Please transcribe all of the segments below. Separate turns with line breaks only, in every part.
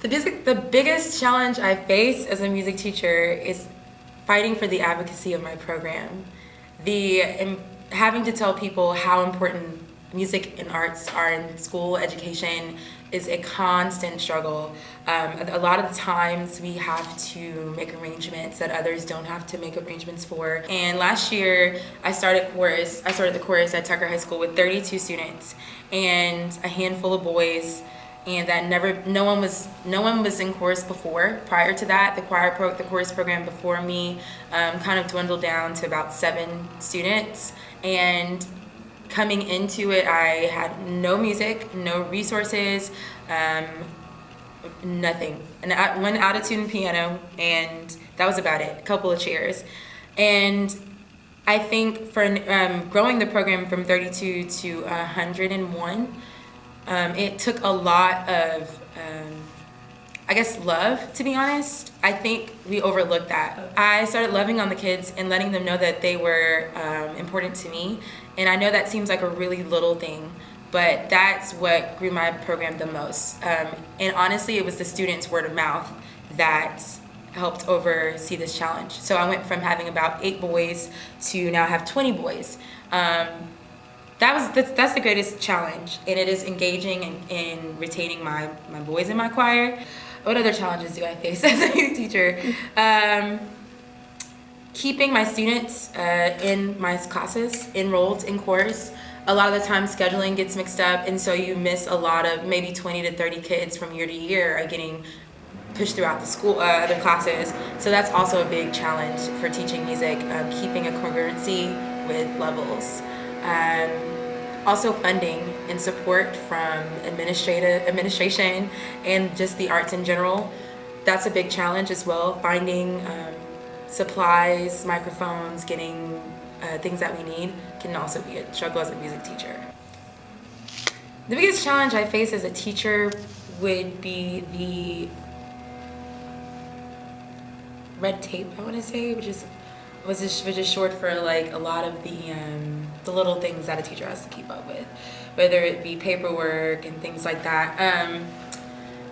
The biggest challenge I face as a music teacher is fighting for the advocacy of my program. Having to tell people how important music and arts are in school education is a constant struggle. A lot of the times we have to make arrangements that others don't have to make arrangements for. And last year I started the chorus at Tucker High School with 32 students and a handful of boys, and that no one was in chorus before. Prior to that, the chorus program before me kind of dwindled down to about 7 students. And coming into it, I had no music, no resources, nothing. And one attitude and piano, and that was about it. A couple of chairs. And I think for growing the program from 32 to 101, it took a lot of, love, to be honest. I think we overlooked that. I started loving on the kids and letting them know that they were important to me. And I know that seems like a really little thing, but that's what grew my program the most. And honestly, it was the students' word of mouth that helped oversee this challenge. So I went from having about 8 boys to now have 20 boys. That's the greatest challenge, and it is engaging in retaining my boys in my choir. What other challenges do I face as a youth teacher? Keeping my students in my classes enrolled in chorus. A lot of the time scheduling gets mixed up, and so you miss a lot of maybe 20 to 30 kids from year to year are getting pushed throughout the school, other classes. So that's also a big challenge for teaching music, keeping a congruency with levels. Also funding and support from administration and just the arts in general. That's a big challenge as well. Finding supplies, microphones, getting things that we need can also be a struggle as a music teacher. The biggest challenge I face as a teacher would be the red tape, I want to say, which is short for like a lot of the little things that a teacher has to keep up with, whether it be paperwork and things like that.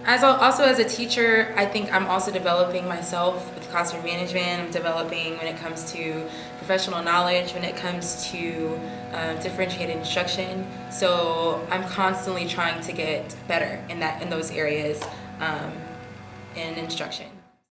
Also as a teacher, I think I'm also developing myself with classroom management. I'm developing when it comes to professional knowledge, when it comes to differentiated instruction. So I'm constantly trying to get better in those areas in instruction.